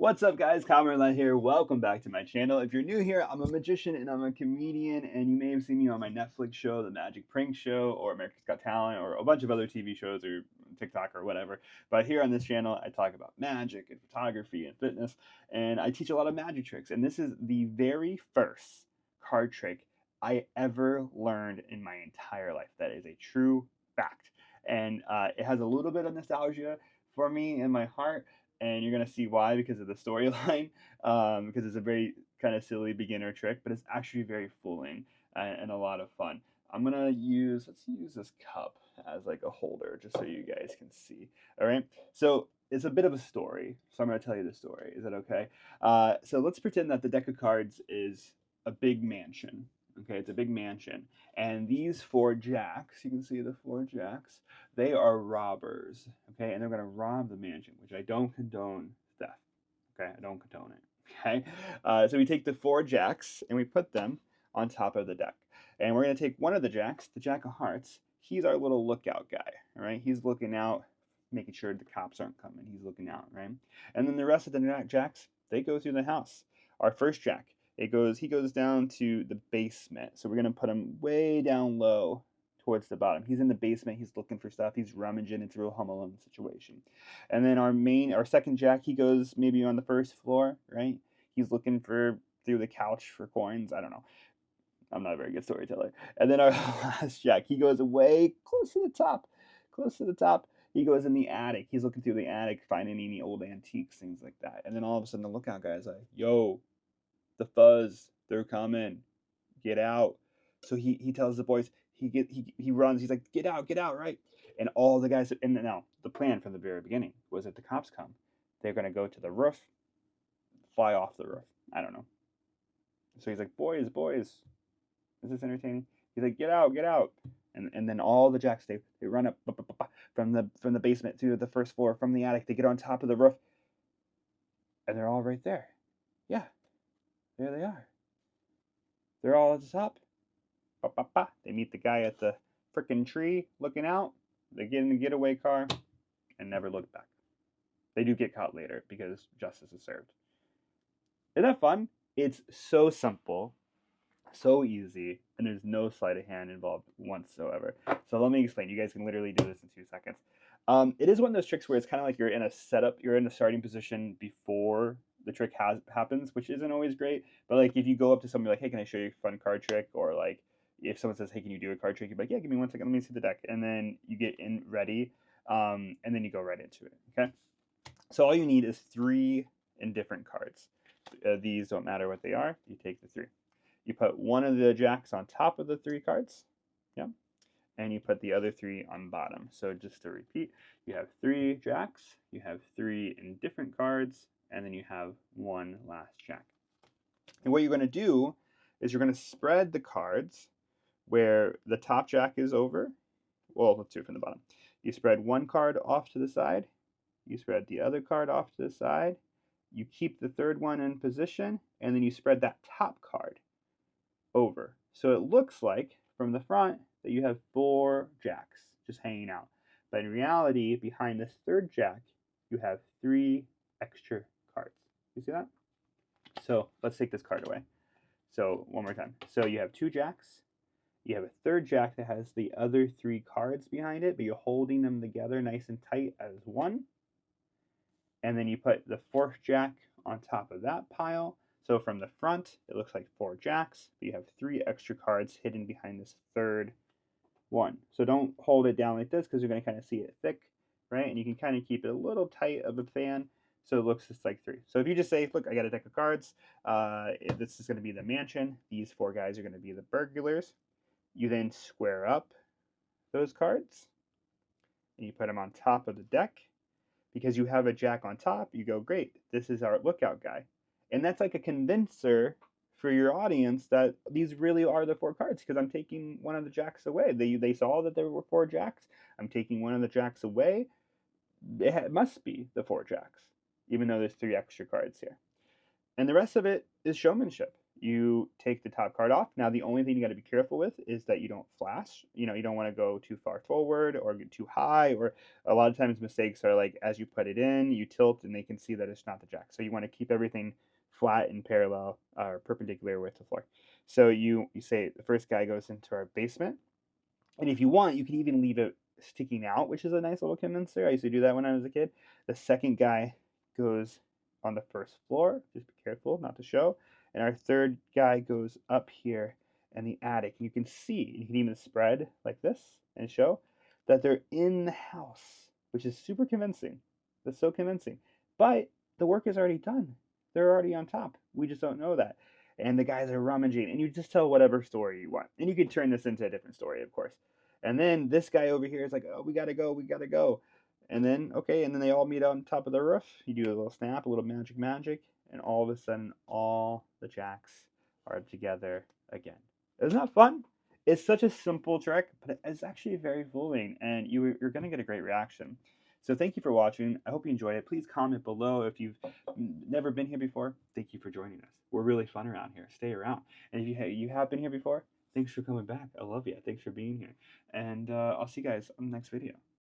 What's up, guys? Marlett here. Welcome back to my channel. If you're new here, I'm a magician and I'm a comedian, and you may have seen me on my Netflix show, The Magic Prank Show, or America's Got Talent, or a bunch of other TV shows or TikTok or whatever. But here on this channel, I talk about magic and photography and fitness, and I teach a lot of magic tricks. And this is the very first card trick I ever learned in my entire life. That is a true fact. And it has a little bit of nostalgia for me in my heart, and you're gonna see why because of the storyline. Because it's a very kind of silly beginner trick, but it's actually very fooling and a lot of fun. Let's use this cup as like a holder just so you guys can see. All right, so it's a bit of a story, so I'm gonna tell you the story. Is that okay? So let's pretend that the deck of cards is a big mansion. Okay, it's a big mansion, and these four jacks, you can see the four jacks, they are robbers, okay, and they're going to rob the mansion, which I don't condone theft, okay, I don't condone it, okay. So we take the four jacks and we put them on top of the deck, and we're going to take one of the jacks, the jack of hearts. He's our little lookout guy, all right, he's looking out, making sure the cops aren't coming, he's looking out, right, and then the rest of the jacks, they go through the house. Our first jack, he goes down to the basement. So we're gonna put him way down low towards the bottom. He's in the basement, he's looking for stuff, he's rummaging, it's a real Home Alone situation. And then our second jack, he goes maybe on the first floor, right? He's looking for through the couch for coins. I don't know. I'm not a very good storyteller. And then our last jack, he goes way close to the top. Close to the top. He goes in the attic. He's looking through the attic, finding any old antiques, things like that. And then all of a sudden the lookout guy's like, yo, the fuzz, they're coming, get out. So he tells the boys, he runs, he's like, get out, right? And all the guys, and now the plan from the very beginning was that the cops come, they're gonna go to the roof, fly off the roof. I don't know. So he's like, boys, is this entertaining? He's like, get out. And then all the jacks, they run up from the basement to the first floor, from the attic, they get on top of the roof, and they're all right there. Yeah, there they are. They're all at the top. They meet the guy at the frickin' tree looking out. They get in the getaway car and never look back. They do get caught later because justice is served. Isn't that fun? It's so simple, so easy, and there's no sleight of hand involved whatsoever. So let me explain. You guys can literally do this in 2 seconds. It is one of those tricks where it's kind of like you're in a setup, you're in a starting position before the trick happens, which isn't always great. But like if you go up to somebody like, hey, can I show you a fun card trick? Or like if someone says, hey, can you do a card trick? You're like, yeah, give me 1 second, let me see the deck. And then you get in ready, and then you go right into it, okay? So all you need is 3 indifferent cards. These don't matter what they are. You take the 3. You put one of the jacks on top of the 3 cards, yeah, and you put the other 3 on bottom. So just to repeat, you have 3 jacks, you have 3 indifferent cards, and then you have 1 last jack. And what you're going to do is you're going to spread the cards where the top jack is over. Well, let's do it from the bottom. You spread 1 card off to the side, you spread the other card off to the side, you keep the 3rd one in position, and then you spread that top card over. So it looks like from the front that you have 4 jacks just hanging out. But in reality, behind this 3rd jack, you have 3 extra cards. You see that? So let's take this card away. So one more time. So you have 2 jacks. You have a 3rd jack that has the other 3 cards behind it, but you're holding them together nice and tight as one. And then you put the 4th jack on top of that pile. So from the front, it looks like 4 jacks, but you have 3 extra cards hidden behind this 3rd one. So don't hold it down like this because you're going to kind of see it thick, right? And you can kind of keep it a little tight of a fan so it looks just like 3. So if you just say, look, I got a deck of cards, this is going to be the mansion, these 4 guys are going to be the burglars. You then square up those cards and you put them on top of the deck. Because you have a jack on top, you go, great, this is our lookout guy. And that's like a convincer for your audience that these really are the 4 cards because I'm taking one of the jacks away. They saw that there were 4 jacks. I'm taking one of the jacks away. It must be the 4 jacks, even though there's 3 extra cards here. And the rest of it is showmanship. you take the top card off. Now, the only thing you got to be careful with is that you don't flash. You don't want to go too far forward or get too high. Or a lot of times mistakes are like as you put it in, you tilt and they can see that it's not the jack. So you want to keep everything flat and parallel or perpendicular with the floor. So you say the first guy goes into our basement, and if you want, you can even leave it sticking out, which is a nice little condenser. I used to do that when I was a kid. The second guy goes on the first floor. Just be careful not to show. And our third guy goes up here in the attic. You can see, you can even spread like this and show that they're in the house, which is super convincing. That's so convincing. But the work is already done. They're already on top. We just don't know that. And the guys are rummaging, and you just tell whatever story you want. And you could turn this into a different story, of course. And then this guy over here is like, oh, we gotta go, we gotta go. And then, okay, and then they all meet on top of the roof. You do a little snap, a little magic, and all of a sudden, all the jacks are together again. Isn't that fun? It's such a simple trick, but it's actually very fooling, and you're gonna get a great reaction. So thank you for watching. I hope you enjoyed it. Please comment below if you've never been here before. Thank you for joining us. We're really fun around here. Stay around. And if you have been here before, thanks for coming back. I love you. Thanks for being here. And I'll see you guys on the next video.